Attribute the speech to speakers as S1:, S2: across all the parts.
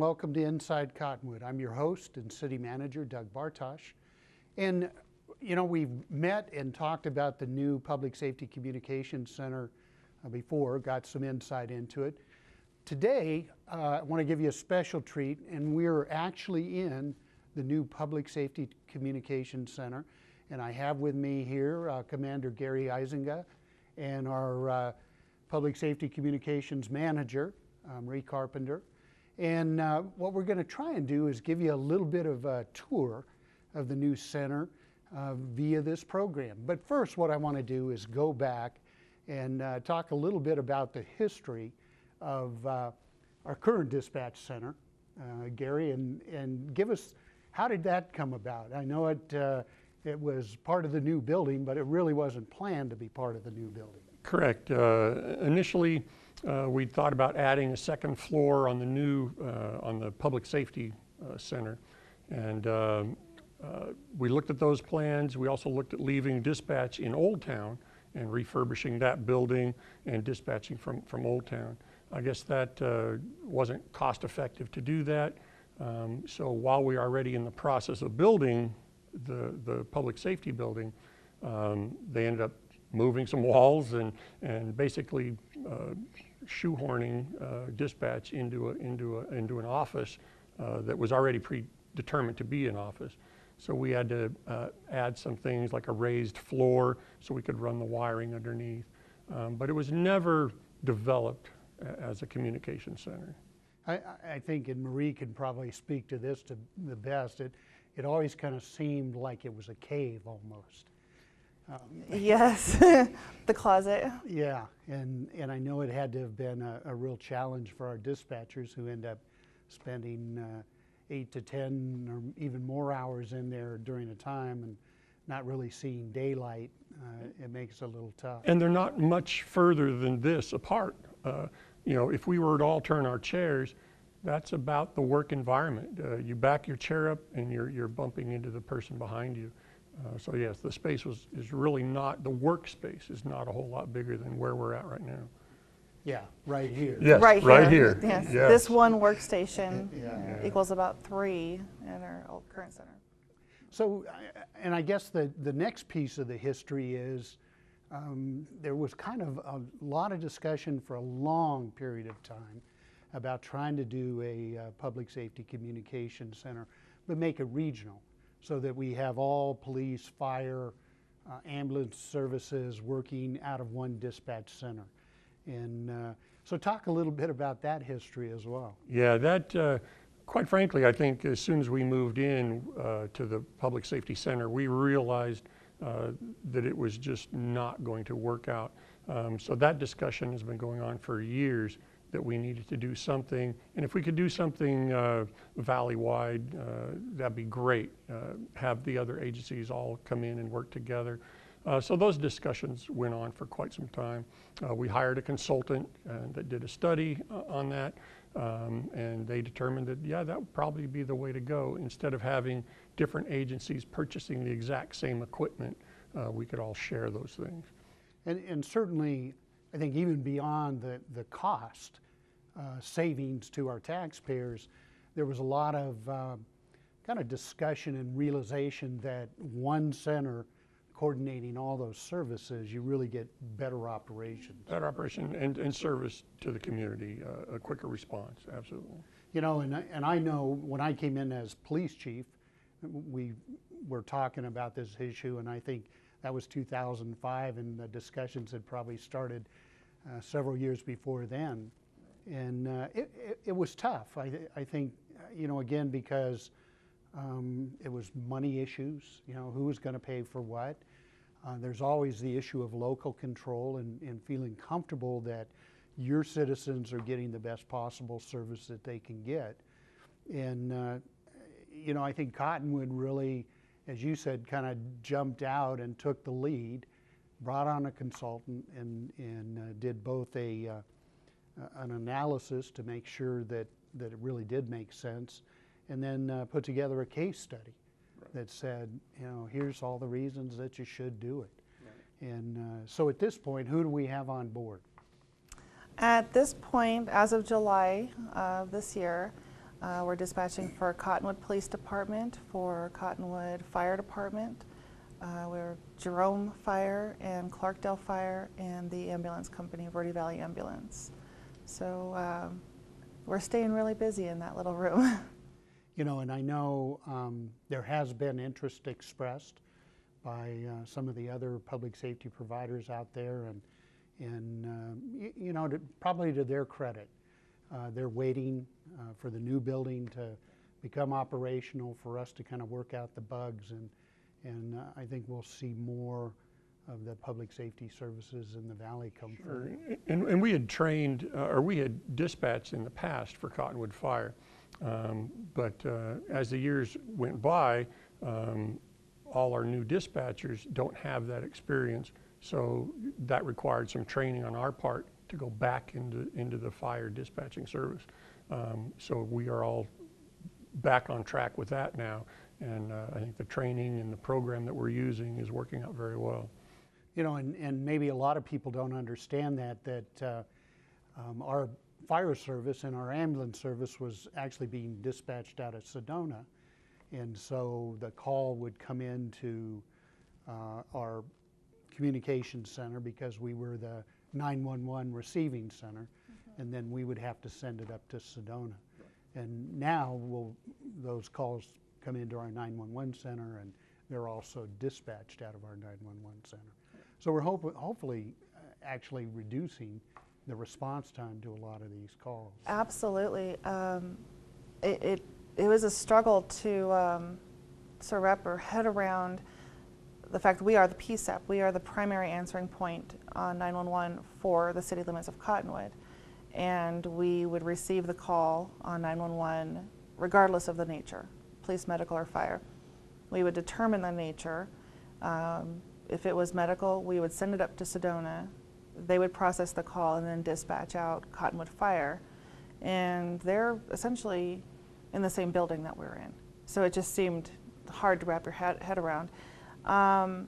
S1: welcome to Inside Cottonwood. I'm your host and City Manager Doug Bartosh. And you know, we've met and talked about the new Public Safety Communications Center before, got some insight into it. Today, I want to give you a special treat, and we're actually in the new Public Safety Communications Center. And I have with me here Commander Gary Eisinga and our Public Safety Communications Manager, Marie Carpenter. And what we're going to try and do is give you a little bit of a tour of the new center via this program. But first, what I want to do is go back and talk a little bit about the history of our current dispatch center, Gary, and give us, how did that come about? I know it was part of the new building, but it really wasn't planned to be part of the new building.
S2: Correct. Initially, we thought about adding a second floor on the new, on the Public Safety Center. And we looked at those plans. We also looked at leaving dispatch in Old Town and refurbishing that building and dispatching from Old Town. I guess that wasn't cost effective to do that. So while we are already in the process of building the public safety building, they ended up moving some walls and basically shoehorning dispatch into an office that was already predetermined to be an office. So we had to add some things like a raised floor so we could run the wiring underneath. But it was never developed as a communication center.
S1: I think, and Marie can probably speak to this to the best, it always kind of seemed like it was a cave almost.
S3: Yes, the closet.
S1: Yeah, and I know it had to have been a real challenge for our dispatchers who end up spending 8 to 10 or even more hours in there during a time and not really seeing daylight. It makes it a little tough.
S2: And they're not much further than this apart. You know, if we were to all turn our chairs, that's about the work environment. You back your chair up and you're bumping into the person behind you. So yes, the space is really not, the workspace is not a whole lot bigger than where we're at right now.
S1: Yeah, right here.
S2: Yes, right here.
S3: Yes.
S2: Yes.
S3: This one workstation equals about 3 in our current center.
S1: So, and I guess the next piece of the history is there was kind of a lot of discussion for a long period of time about trying to do a public safety communication center, but make it regional so that we have all police, fire, ambulance services working out of one dispatch center. And so talk a little bit about that history as well.
S2: Yeah, that, quite frankly, I think as soon as we moved in to the Public Safety Center, we realized that it was just not going to work out. So that discussion has been going on for years, that we needed to do something. And if we could do something valley-wide, that'd be great. Have the other agencies all come in and work together. So those discussions went on for quite some time. We hired a consultant that did a study on that, and they determined that, yeah, that would probably be the way to go. Instead of having different agencies purchasing the exact same equipment, we could all share those things.
S1: And certainly, I think even beyond the cost savings to our taxpayers, there was a lot of kind of discussion and realization that one center coordinating all those services, you really get better operations.
S2: Better operation and service to the community, a quicker response, absolutely.
S1: You know, and I know when I came in as police chief, we were talking about this issue, and I think that was 2005, and the discussions had probably started several years before then. And it was tough, I think, you know, again, because it was money issues, you know, who was going to pay for what. There's always the issue of local control and feeling comfortable that your citizens are getting the best possible service that they can get. And, you know, I think Cottonwood really, as you said, kind of jumped out and took the lead, brought on a consultant and did both an analysis to make sure that it really did make sense, and then put together a case study that said, you know, here's all the reasons that you should do it. Right. And so at this point, who do we have on board?
S3: At this point, as of July of this year, We're dispatching for Cottonwood Police Department, for Cottonwood Fire Department. We're Jerome Fire and Clarkdale Fire and the ambulance company, Verde Valley Ambulance. So we're staying really busy in that little room.
S1: You know, and I know there has been interest expressed by some of the other public safety providers out there, and you know, probably to their credit, they're waiting for the new building to become operational for us to kind of work out the bugs, and I think we'll see more of the public safety services in the valley come forward.
S2: And we had trained, or we had dispatched in the past for Cottonwood Fire, but as the years went by, all our new dispatchers don't have that experience, so that required some training on our part to go back into the fire dispatching service. So we are all back on track with that now, and I think the training and the program that we're using is working out very well.
S1: You know, and maybe a lot of people don't understand that our fire service and our ambulance service was actually being dispatched out of Sedona. And so the call would come into our communications center because we were the 911 receiving center, and then we would have to send it up to Sedona. And now those calls come into our 911 center, and they're also dispatched out of our 911 center. So we're hopefully actually reducing the response time to a lot of these calls.
S3: Absolutely. It was a struggle to sort of wrap our head around the fact that we are the PSEP. We are the primary answering point on 911 for the city limits of Cottonwood. And we would receive the call on 911 regardless of the nature, police, medical, or fire. We would determine the nature. If it was medical, we would send it up to Sedona. They would process the call and then dispatch out Cottonwood Fire. And they're essentially in the same building that we're in. So it just seemed hard to wrap your head around. And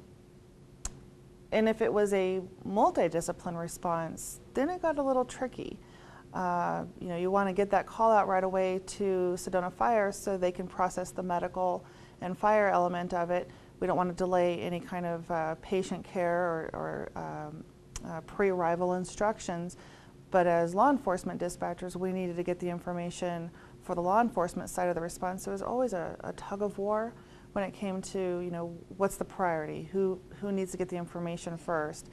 S3: if it was a multidiscipline response, then it got a little tricky. You know, you want to get that call out right away to Sedona Fire so they can process the medical and fire element of it. We don't want to delay any kind of patient care or pre-arrival instructions. But as law enforcement dispatchers, we needed to get the information for the law enforcement side of the response. So it was always a tug of war when it came to, you know, what's the priority? Who needs to get the information first?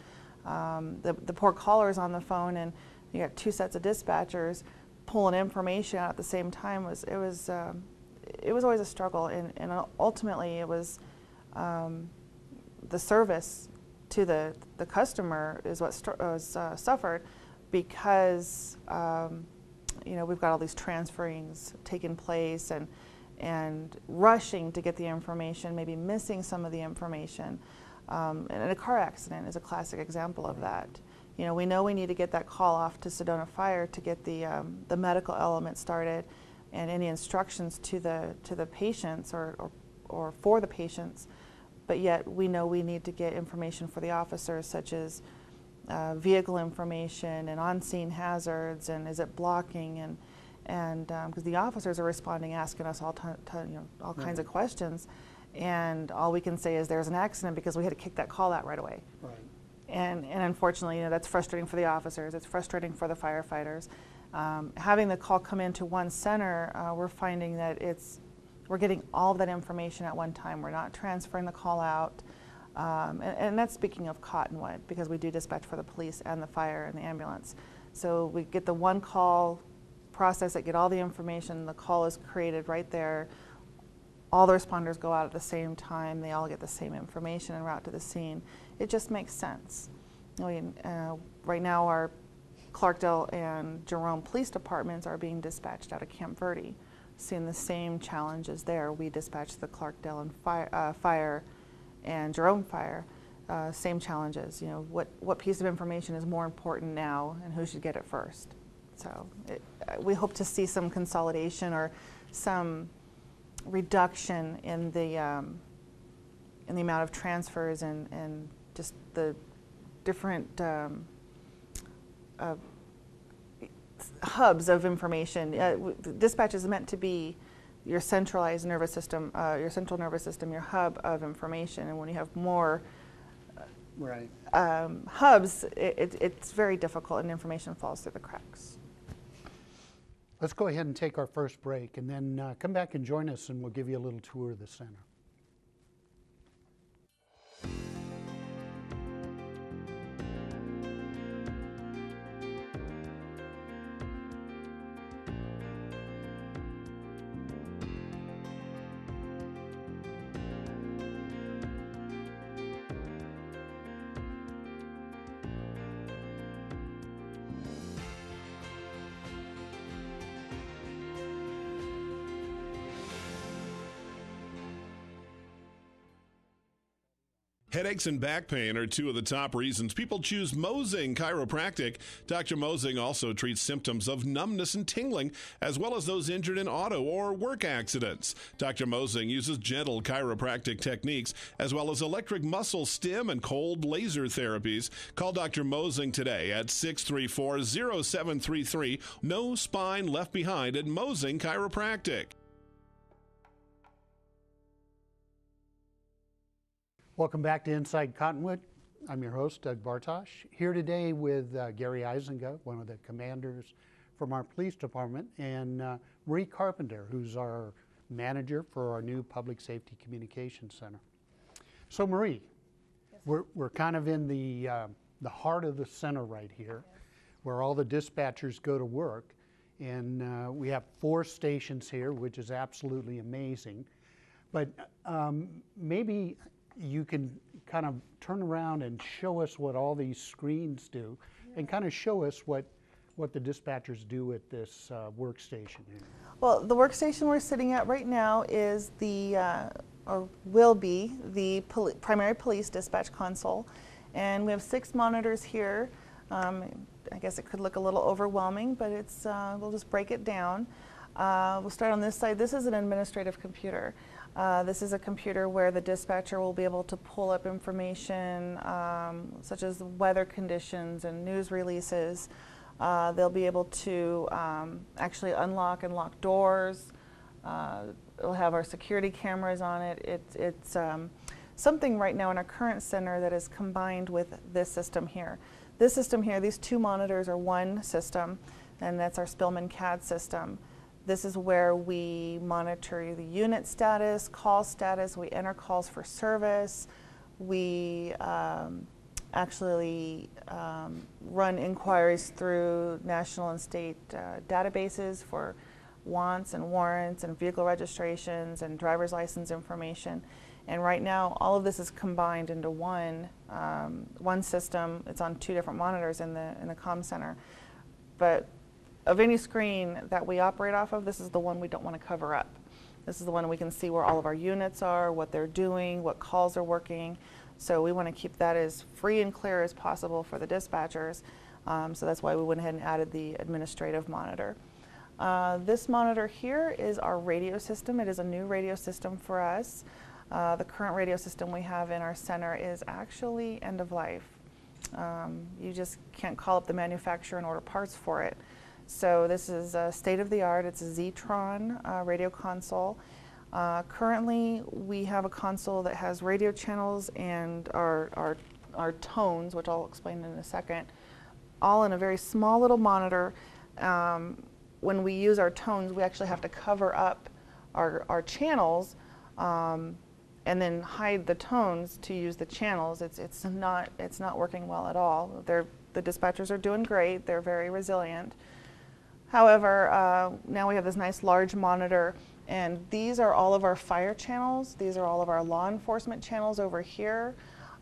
S3: The poor caller's on the phone, and you got two sets of dispatchers pulling information out at the same time. It was always a struggle, and ultimately it was the service to the customer is what suffered, because you know, we've got all these transferings taking place and rushing to get the information, maybe missing some of the information. And a car accident is a classic example of that. You know we need to get that call off to Sedona Fire to get the medical element started, and any instructions to the patients or for the patients. But yet we know we need to get information for the officers, such as vehicle information and on-scene hazards, and is it blocking, and because the officers are responding, asking us all kinds of questions, and all we can say is there's an accident because we had to kick that call out right away.
S1: Right.
S3: And unfortunately, you know, that's frustrating for the officers. It's frustrating for the firefighters. Having the call come into one center, we're finding that we're getting all of that information at one time. We're not transferring the call out. And that's speaking of Cottonwood, because we do dispatch for the police and the fire and the ambulance. So we get the one call, process it, get all the information, the call is created right there. All the responders go out at the same time, they all get the same information en route to the scene. It just makes sense. Right now our Clarkdale and Jerome police departments are being dispatched out of Camp Verde, seeing the same challenges there. We dispatch the Clarkdale and fire and Jerome Fire, same challenges. You know, what piece of information is more important now, and who should get it first? So we hope to see some consolidation or some reduction in the amount of transfers and just the different hubs of information. Dispatch is meant to be your centralized nervous system, your central nervous system, your hub of information. And when you have more
S1: Right.
S3: hubs, it's very difficult and information falls through the cracks.
S1: Let's go ahead and take our first break, and then come back and join us, and we'll give you a little tour of the center.
S4: Headaches and back pain are two of the top reasons people choose Mosin Chiropractic. Dr. Mosin also treats symptoms of numbness and tingling, as well as those injured in auto or work accidents. Dr. Mosin uses gentle chiropractic techniques, as well as electric muscle stim and cold laser therapies. Call Dr. Mosin today at 634-0733. No spine left behind at Mosin Chiropractic.
S1: Welcome back to Inside Cottonwood. I'm your host, Doug Bartosh, here today with Gary Eisenga, one of the commanders from our police department, and Marie Carpenter, who's our manager for our new Public Safety Communications Center. So Marie,
S3: Yes.
S1: we're kind of in the heart of the center right here, where all the dispatchers go to work, and we have 4 stations here, which is absolutely amazing. But maybe you can kind of turn around and show us what all these screens do, and kind of show us what the dispatchers do at this workstation here.
S3: Well, the workstation we're sitting at right now is or will be the primary police dispatch console. And we have 6 monitors here. I guess it could look a little overwhelming, but we'll just break it down. We'll start on this side. This is an administrative computer. This is a computer where the dispatcher will be able to pull up information such as weather conditions and news releases. They'll be able to actually unlock and lock doors. It'll have our security cameras on it. It's something right now in our current center that is combined with this system here. This system here, these 2 monitors are one system, and that's our Spillman CAD system. This is where we monitor the unit status, call status, we enter calls for service, we actually run inquiries through national and state databases for wants and warrants and vehicle registrations and driver's license information. And right now, all of this is combined into one system. It's on 2 different monitors in the comm center. But of any screen that we operate off of, this is the one we don't want to cover up. This is the one we can see where all of our units are, what they're doing, what calls are working. So we want to keep that as free and clear as possible for the dispatchers. So that's why we went ahead and added the administrative monitor. This monitor here is our radio system. It is a new radio system for us. The current radio system we have in our center is actually end of life. You just can't call up the manufacturer and order parts for it. So this is state of the art. It's a Zetron radio console. Currently, we have a console that has radio channels and our tones, which I'll explain in a second, all in a very small little monitor. When we use our tones, we actually have to cover up our channels and then hide the tones to use the channels. It's not working well at all. The dispatchers are doing great. They're very resilient. However, now we have this nice large monitor, and these are all of our fire channels. These are all of our law enforcement channels over here,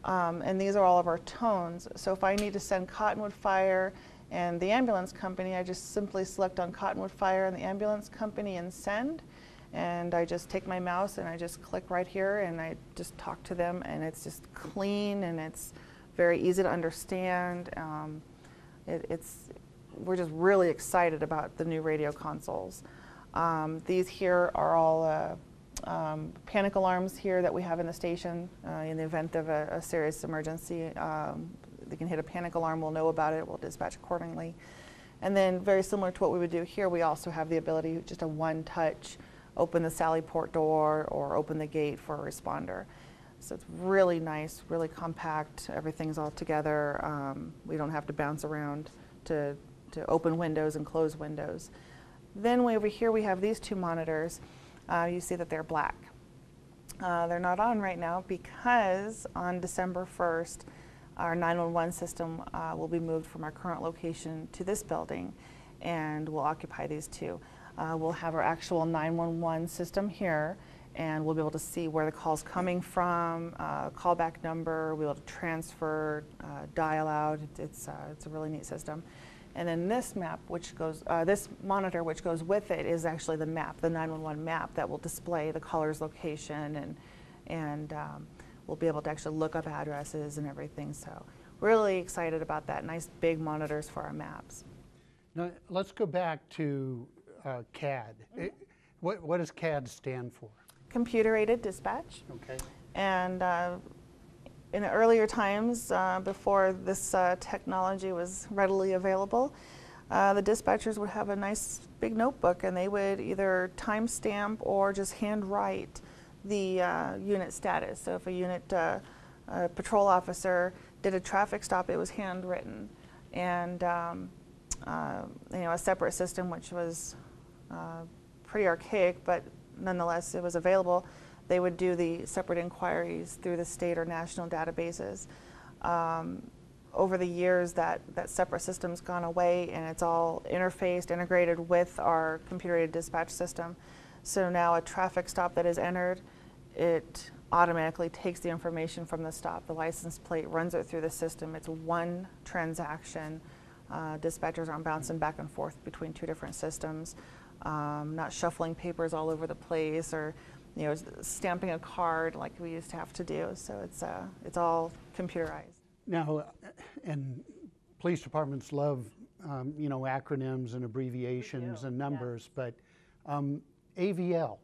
S3: and these are all of our tones. So if I need to send Cottonwood Fire and the ambulance company, I just simply select on Cottonwood Fire and the ambulance company and send. And I just take my mouse and I just click right here and I just talk to them, and it's just clean and it's very easy to understand. We're just really excited about the new radio consoles. These here are all panic alarms here that we have in the station. In the event of a serious emergency, they can hit a panic alarm, we'll know about it, we'll dispatch accordingly. And then very similar to what we would do here, we also have the ability, just a one-touch, open the Sally Port door or open the gate for a responder. So it's really nice, really compact, everything's all together. We don't have to bounce around to open windows and close windows. Then over here we have these two monitors. You see that they're black. They're not on right now because on December 1st, our 911 system will be moved from our current location to this building, and we'll occupy these two. We'll have our actual 911 system here, and we'll be able to see where the call's coming from, callback number, we'll be able to transfer, dial out. It's a really neat system. And then this map, which goes, this monitor which goes with it is actually the map, the 911 map that will display the caller's location, and we'll be able to actually look up addresses and everything. So really excited about that. Nice big monitors for our maps.
S1: Now, let's go back to CAD. What does CAD stand for?
S3: Computer-aided dispatch.
S1: Okay.
S3: And in earlier times, before this technology was readily available, the dispatchers would have a nice big notebook, and they would either timestamp or just handwrite the unit status. So if a unit patrol officer did a traffic stop, it was handwritten. And you know, a separate system, which was pretty archaic, but nonetheless it was available. They would do the separate inquiries through the state or national databases. Over the years, that separate system's gone away, and it's all interfaced, integrated with our computer-aided dispatch system. So now a traffic stop that is entered, it automatically takes the information from the stop, the license plate, runs it through the system. It's one transaction. Dispatchers aren't bouncing back and forth between two different systems, not shuffling papers all over the place, or stamping a card like we used to have to do. So it's all computerized.
S1: Now, and police departments love acronyms and abbreviations and numbers, but AVL,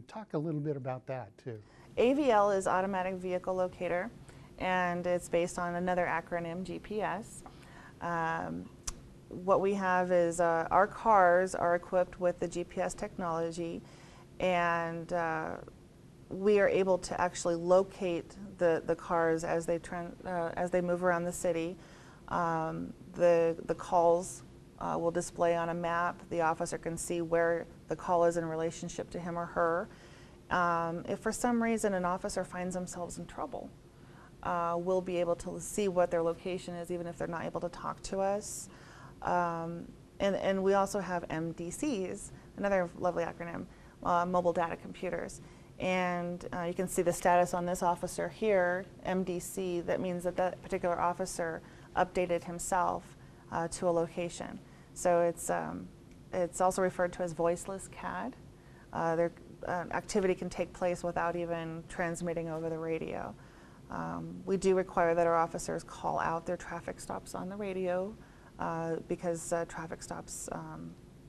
S1: talk a little bit about that too.
S3: AVL is Automatic Vehicle Locator, and it's based on another acronym, GPS. What we have is our cars are equipped with the GPS technology, and we are able to actually locate the cars as they move around the city. The calls will display on a map. The officer can see where the call is in relationship to him or her. If for some reason an officer finds themselves in trouble, we'll be able to see what their location is, even if they're not able to talk to us. And we also have MDCs, another lovely acronym, mobile data computers. And you can see the status on this officer here, MDC. That means that that particular officer updated himself to a location. So it's also referred to as voiceless CAD. Their activity can take place without even transmitting over the radio. We do require that our officers call out their traffic stops on the radio because traffic stops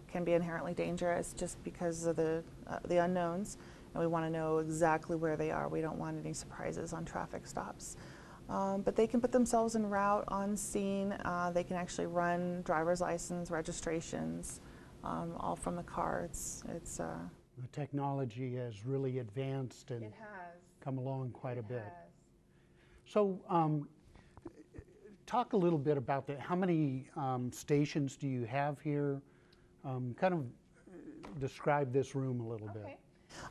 S3: can be inherently dangerous just because of the unknowns, and we want to know exactly where they are. We don't want any surprises on traffic stops. But they can put themselves en route, on scene. They can actually run driver's license registrations, all from the car.
S1: The technology has really advanced and come along quite a bit. So talk a little bit about that. How many stations do you have here? Kind of describe this room a little bit.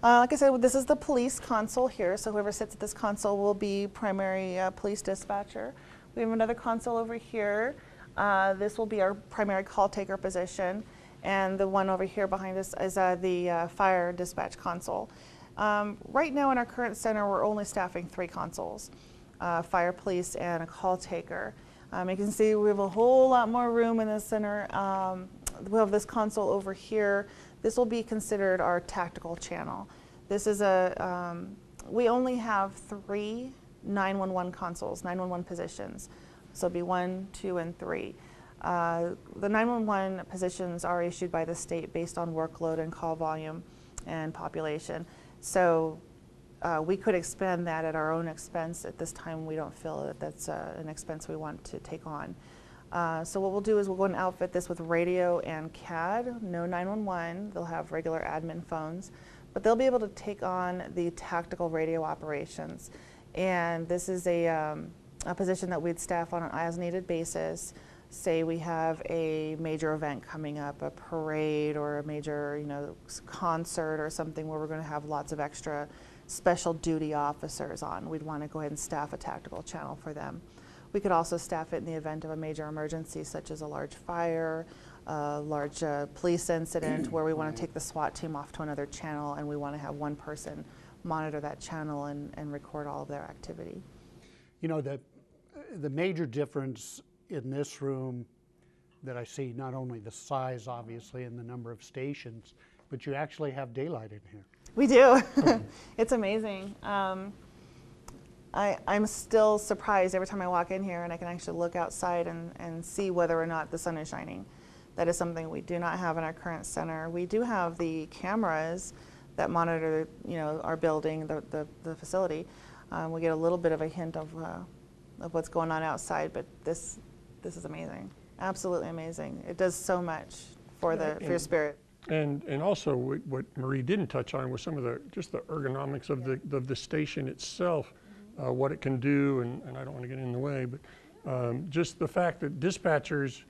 S3: Like I said, this is the police console here, so whoever sits at this console will be primary police dispatcher. We have another console over here. This will be our primary call taker position, and the one over here behind us is the fire dispatch console. Right now in our current center, we're only staffing 3 consoles, fire, police, and a call taker. You can see we have a whole lot more room in the center. We have this console over here. This will be considered our tactical channel. This is we only have 3 911 consoles, 911 positions. So it'll be 1, 2, and 3. The 911 positions are issued by the state based on workload and call volume and population. So we could expand that at our own expense. At this time, we don't feel that that's an expense we want to take on. So what we'll do is we'll go and outfit this with radio and CAD, no 911. They'll have regular admin phones, but they'll be able to take on the tactical radio operations. And this is a position that we'd staff on an as-needed basis. Say we have a major event coming up, a parade or a major, concert or something where we're going to have lots of extra special duty officers on. We'd want to go ahead and staff a tactical channel for them. We could also staff it in the event of a major emergency, such as a large fire, a large police incident, where we want to take the SWAT team off to another channel, and we want to have one person monitor that channel and record all of their activity.
S1: The major difference in this room that I see, not only the size, obviously, and the number of stations, but you actually have daylight in here.
S3: We do. It's amazing. I'm still surprised every time I walk in here and I can actually look outside and see whether or not the sun is shining. That is something we do not have in our current center. We do have the cameras that monitor, our building, the facility. We get a little bit of a hint of what's going on outside, but this is amazing. Absolutely amazing. It does so much for your spirit.
S2: And also what Marie didn't touch on was some of the ergonomics of the station itself, what it can do, and I don't want to get in the way, but just the fact that dispatchers,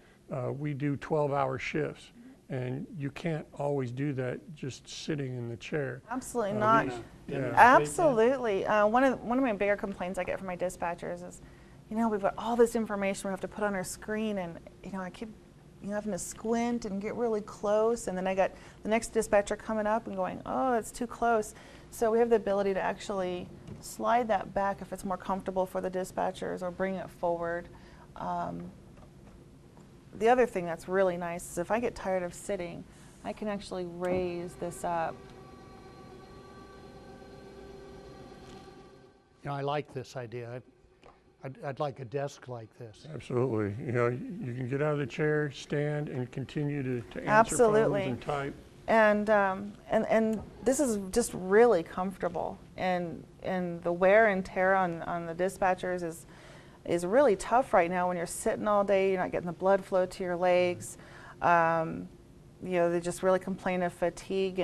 S2: we do 12-hour shifts, and you can't always do that just sitting in the chair.
S3: Absolutely not.
S2: Yeah.
S3: Absolutely. One of my bigger complaints I get from my dispatchers is, we've got all this information we have to put on our screen, and I keep having to squint and get really close, and then I got the next dispatcher coming up and going, oh, it's too close. So we have the ability to actually slide that back if it's more comfortable for the dispatchers, or bring it forward. The other thing that's really nice is if I get tired of sitting, I can actually raise this up.
S1: I like this idea. I'd like a desk like this.
S2: Absolutely. You can get out of the chair, stand, and continue to answer
S3: Absolutely.
S2: phones and type.
S3: And this is just really comfortable. And the wear and tear on the dispatchers is really tough right now when you're sitting all day. You're not getting the blood flow to your legs. They just really complain of fatigue.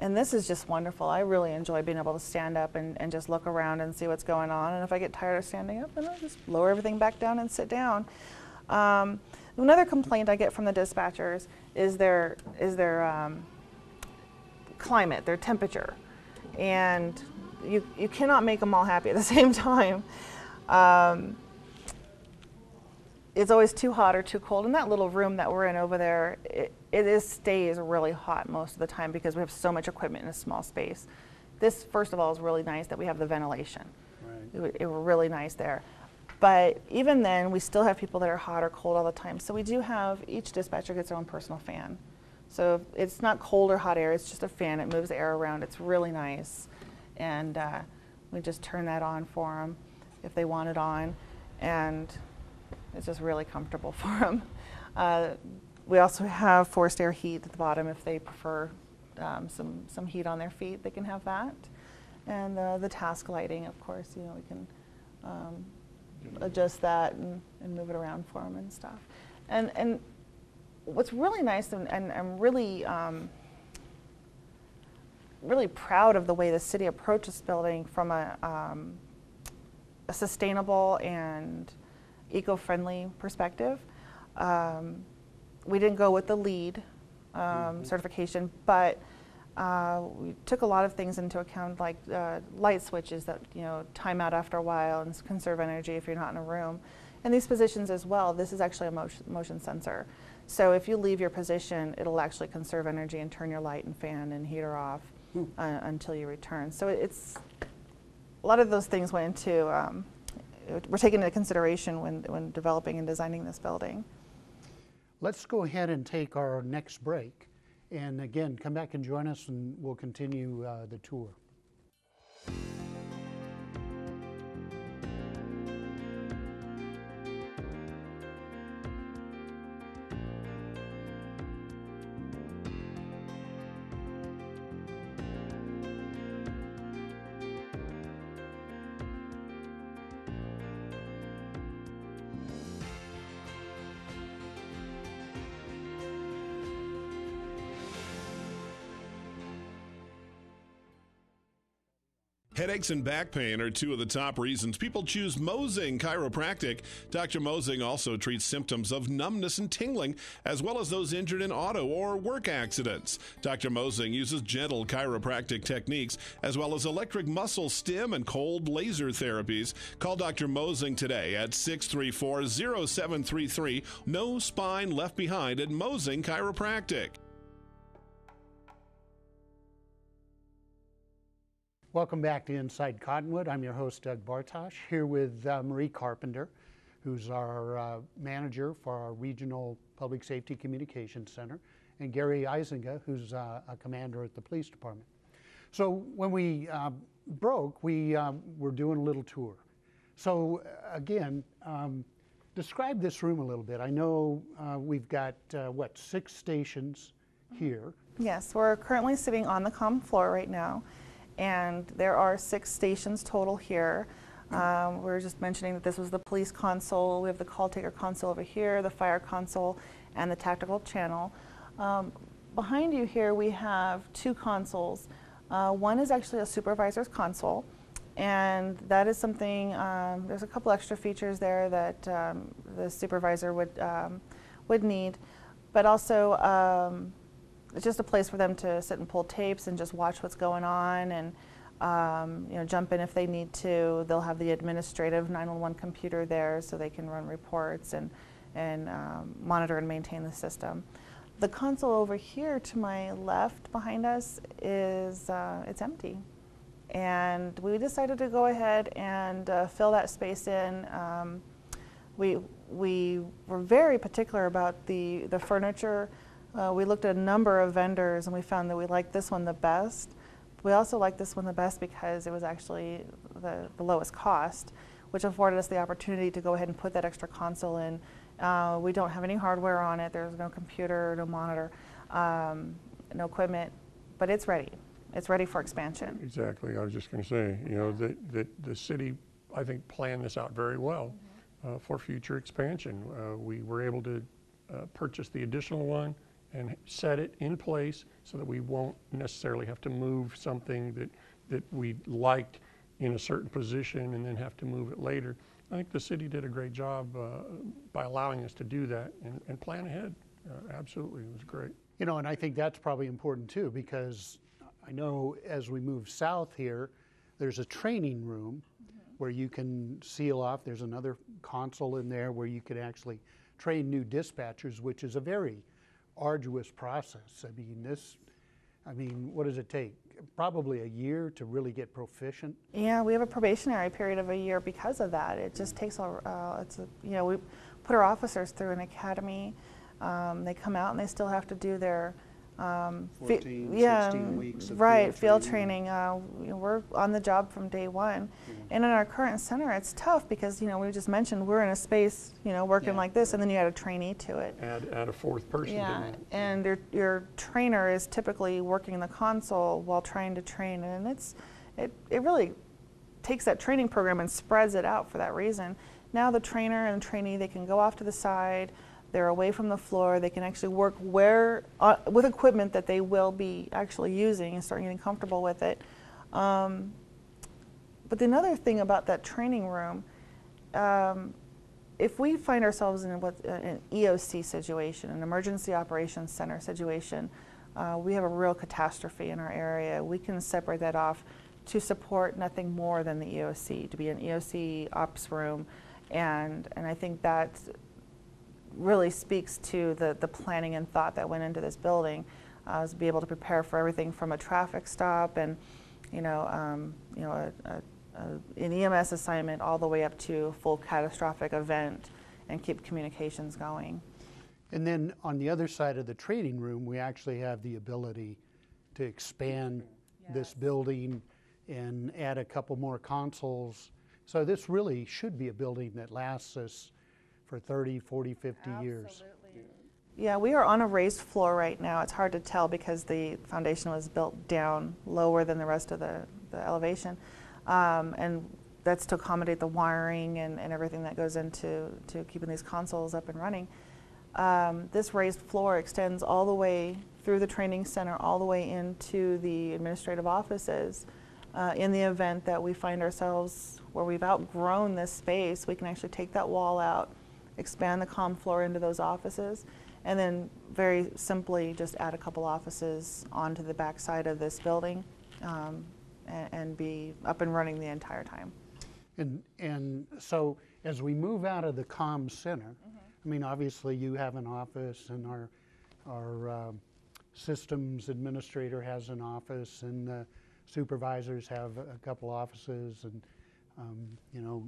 S3: And this is just wonderful. I really enjoy being able to stand up and just look around and see what's going on. And if I get tired of standing up, then I'll just lower everything back down and sit down. Another complaint I get from the dispatchers is their climate, their temperature. And you cannot make them all happy at the same time. It's always too hot or too cold. In that little room that we're in over there, it stays really hot most of the time because we have so much equipment in a small space. This, first of all, is really nice that we have the ventilation. Right. It were really nice there. But even then, we still have people that are hot or cold all the time. So we do have, each dispatcher gets their own personal fan. So it's not cold or hot air, it's just a fan. It moves the air around. It's really nice. And we just turn that on for them if they want it on. And it's just really comfortable for them. We also have forced air heat at the bottom if they prefer some heat on their feet. They can have that. And the task lighting, of course, we can adjust that and move it around for them and stuff. And what's really nice, and I'm really really proud of the way the city approaches this building from a sustainable and eco-friendly perspective. We didn't go with the LEED certification, but we took a lot of things into account, like light switches that time out after a while and conserve energy if you're not in a room. And these positions as well, this is actually a motion sensor. So if you leave your position, it'll actually conserve energy and turn your light and fan and heater off until you return. So it's a lot of those things went into were taken into consideration when developing and designing this building.
S1: Let's go ahead and take our next break. And again, come back and join us and we'll continue the tour.
S4: Headaches and back pain are two of the top reasons people choose Mosin Chiropractic. Dr. Mosin also treats symptoms of numbness and tingling, as well as those injured in auto or work accidents. Dr. Mosin uses gentle chiropractic techniques, as well as electric muscle stim and cold laser therapies. Call Dr. Mosin today at 634-0733. No spine left behind at Mosin Chiropractic.
S1: Welcome back to Inside Cottonwood. I'm your host, Doug Bartosh, here with Marie Carpenter, who's our manager for our Regional Public Safety Communications Center, and Gary Eisinga, who's a commander at the police department. So when we broke, we were doing a little tour. So again, describe this room a little bit. I know we've got, 6 stations here?
S3: Yes, we're currently sitting on the Comm floor right now, and there are 6 stations total here. We were just mentioning that this was the police console. We have the call taker console over here, the fire console, and the tactical channel. Behind you here we have 2 consoles. One is actually a supervisor's console, and that is something, there's a couple extra features there that the supervisor would need, but also it's just a place for them to sit and pull tapes and just watch what's going on, and jump in if they need to. They'll have the administrative 911 computer there so they can run reports and monitor and maintain the system. The console over here to my left behind us is it's empty, and we decided to go ahead and fill that space in. We were very particular about the furniture. We looked at a number of vendors and we found that we liked this one the best. We also liked this one the best because it was actually the lowest cost, which afforded us the opportunity to go ahead and put that extra console in. We don't have any hardware on it. There's no computer, no monitor, no equipment, but it's ready. It's ready for expansion.
S2: Exactly. I was just going to say, that the city, I think, planned this out very well for future expansion. We were able to purchase the additional one and set it in place so that we won't necessarily have to move something that we liked in a certain position and then have to move it later. I think the city did a great job by allowing us to do that and plan ahead. Absolutely, it was great.
S1: And I think that's probably important too, because I know as we move south here, there's a training room where you can seal off. There's another console in there where you could actually train new dispatchers, which is a very arduous process. I mean, what does it take? Probably a year to really get proficient?
S3: Yeah, we have a probationary period of a year because of that. It just takes we put our officers through an academy. They come out and they still have to do their
S1: 16 weeks of
S3: field training. We're on the job from day one. And in our current center, it's tough because, we just mentioned we're in a space, working like this, and then you add a trainee to it.
S2: Add a 4th person.
S3: Yeah, and your trainer is typically working the console while trying to train, and it really takes that training program and spreads it out for that reason. Now the trainer and the trainee, they can go off to the side. They're away from the floor. They can actually work with equipment that they will be actually using and start getting comfortable with it. But the other thing about that training room, if we find ourselves in an EOC situation, an Emergency Operations Center situation, we have a real catastrophe in our area, we can separate that off to support nothing more than the EOC, to be an EOC ops room. And I think that's really speaks to the planning and thought that went into this building, to be able to prepare for everything from a traffic stop and an EMS assignment all the way up to a full catastrophic event, and keep communications going.
S1: And then on the other side of the training room, we actually have the ability to expand this building and add a couple more consoles. So this really should be a building that lasts us for 30, 40, 50 years.
S3: Yeah, we are on a raised floor right now. It's hard to tell because the foundation was built down lower than the rest of the elevation. And that's to accommodate the wiring and everything that goes into keeping these consoles up and running. This raised floor extends all the way through the training center, all the way into the administrative offices. In the event that we find ourselves where we've outgrown this space, we can actually take that wall out, expand the comm floor into those offices, and then very simply just add a couple offices onto the back side of this building and be up and running the entire time.
S1: And so as we move out of the Comm Center, I mean, obviously you have an office, and our systems administrator has an office, and the supervisors have a couple offices, and you know,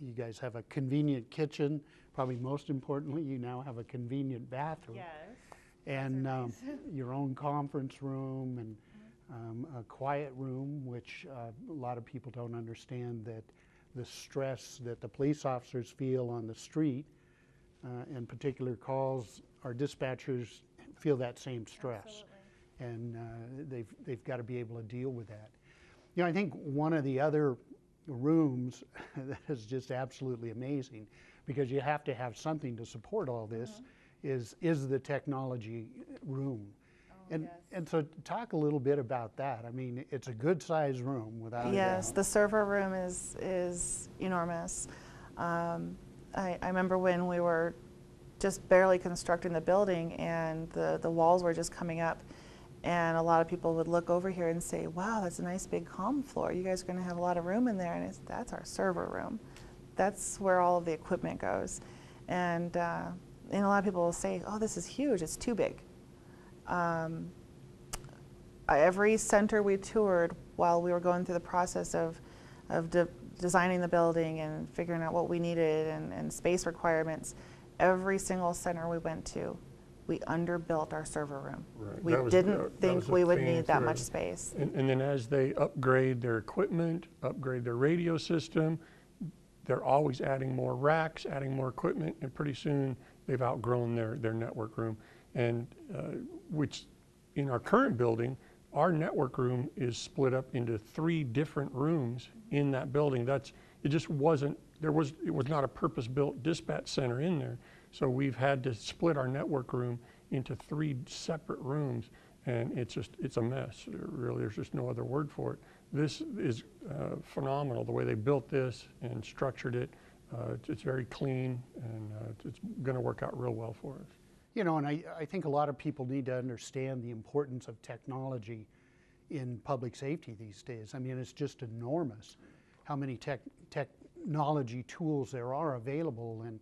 S1: you guys have a convenient kitchen. Probably most importantly, you now have a convenient bathroom.
S3: Yes.
S1: And your own conference room, and a quiet room, which a lot of people don't understand, that the stress that the police officers feel on the street and particular calls, our dispatchers feel that same stress. Absolutely. And they've got to be able to deal with that. You know, I think one of the other rooms that is just absolutely amazing, because you have to have something to support all this, is the technology room. And so talk a little bit about that. I mean, it's a good sized room without a doubt.
S3: Yes, the server room is enormous. I remember when we were just barely constructing the building, and the walls were just coming up, and a lot of people would look over here and say, wow, that's a nice big comm floor. You guys are going to have a lot of room in there. And that's our server room. That's where all of the equipment goes. And a lot of people will say, oh, this is huge. It's too big. Every center we toured while we were going through the process of designing the building and figuring out what we needed and space requirements, every single center we went to, we underbuilt our server room.
S2: Right.
S3: We didn't think we would need that much space.
S2: And then as they upgrade their equipment, upgrade their radio system, they're always adding more racks, adding more equipment, and pretty soon they've outgrown their network room. And which in our current building, our network room is split up into 3 different rooms in that building. It just wasn't, it was not a purpose-built dispatch center in there. So we've had to split our network room into 3 separate rooms, and it's a mess. Really, there's just no other word for it. This is phenomenal, the way they built this and structured it. It's very clean, and it's going to work out real well for us.
S1: You know, and I think a lot of people need to understand the importance of technology in public safety these days. I mean, it's just enormous how many technology tools there are available. And,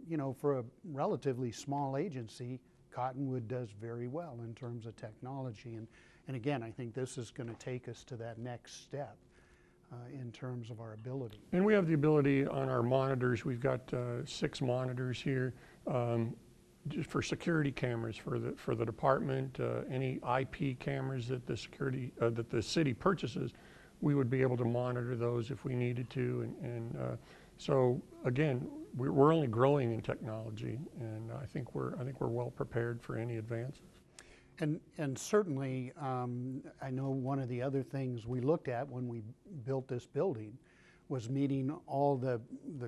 S1: you know, for a relatively small agency, Cottonwood does very well in terms of technology. And again, I think this is going to take us to that next step in terms of our ability.
S2: And we have the ability on our monitors. We've got 6 monitors here. Just for security cameras for the department, any IP cameras that the city purchases, we would be able to monitor those if we needed to. And so again, we're only growing in technology, and I think we're well prepared for any advances.
S1: And certainly, I know one of the other things we looked at when we built this building was meeting all the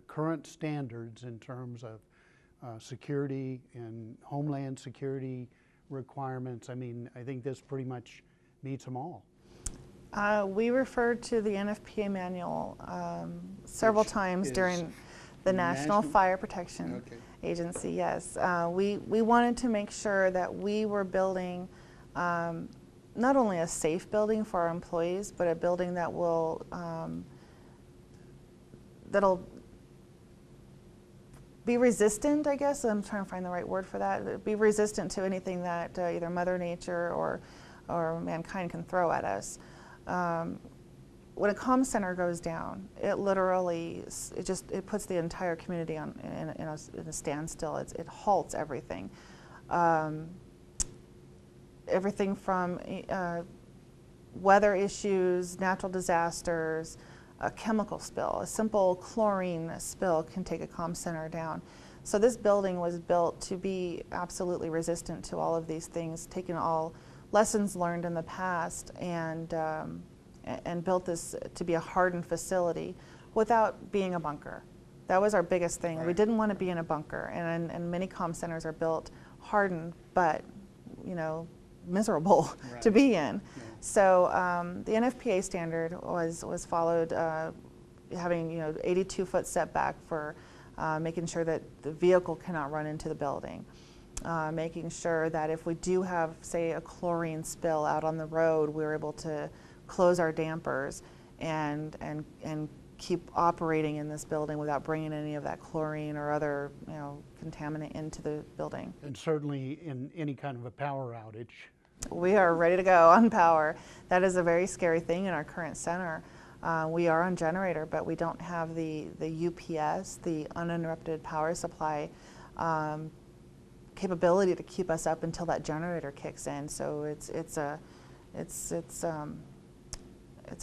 S1: current standards in terms of security and homeland security requirements. I mean, I think this pretty much meets them all.
S3: We referred to the NFPA manual several times during the National Fire Protection Agency, yes. We wanted to make sure that we were building not only a safe building for our employees, but a building that will that'll be resistant, I guess. I'm trying to find the right word for that. Be resistant to anything that either Mother Nature or mankind can throw at us. When a comm center goes down, it literally, it puts the entire community in a standstill. It halts everything. Everything from weather issues, natural disasters, a chemical spill, a simple chlorine spill can take a comm center down. So this building was built to be absolutely resistant to all of these things, taking all lessons learned in the past and built this to be a hardened facility without being a bunker. That was our biggest thing. Right. We didn't want to be in a bunker, and many comm centers are built hardened, but, you know, miserable to be in. So the NFPA standard was followed, having 82-foot setback for making sure that the vehicle cannot run into the building. Making sure that if we do have, say, a chlorine spill out on the road, we're able to close our dampers and keep operating in this building without bringing any of that chlorine or other contaminant into the building.
S1: And certainly in any kind of a power outage.
S3: We are ready to go on power. That is a very scary thing in our current center. We are on generator, but we don't have the UPS, the uninterrupted power supply capability to keep us up until that generator kicks in. So it's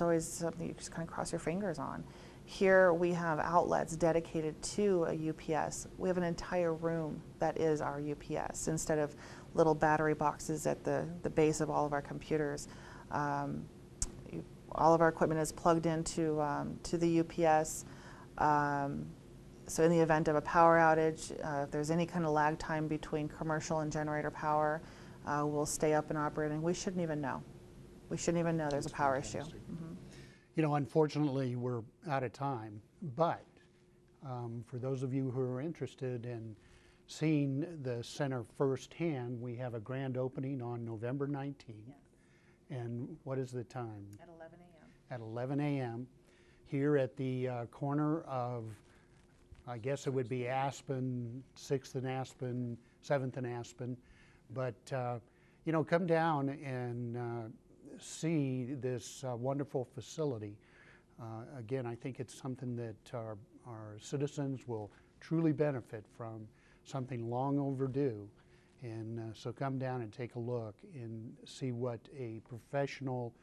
S3: always something you just kind of cross your fingers on. Here we have outlets dedicated to a UPS. We have an entire room that is our UPS instead of little battery boxes at the base of all of our computers. All of our equipment is plugged into to the UPS. So in the event of a power outage, if there's any kind of lag time between commercial and generator power, we'll stay up and operating. We shouldn't even know. We shouldn't even know there's a power issue. Mm-hmm.
S1: Unfortunately, we're out of time, but for those of you who are interested in seeing the center firsthand, we have a grand opening on November 19th.
S3: Yes.
S1: And what is the time?
S3: At 11 a.m.
S1: At 11 a.m. here at the corner of, I guess it would be Aspen, 6th and Aspen, 7th and Aspen. But, come down and see this wonderful facility. Again, I think it's something that our citizens will truly benefit from, something long overdue. And so come down and take a look and see what a professional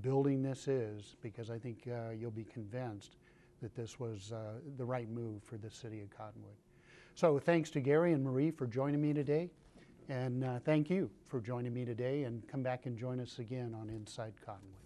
S1: building this is, because I think you'll be convinced that this was the right move for the city of Cottonwood. So thanks to Gary and Marie for joining me today. And thank you for joining me today, and come back and join us again on Inside Cottonwood.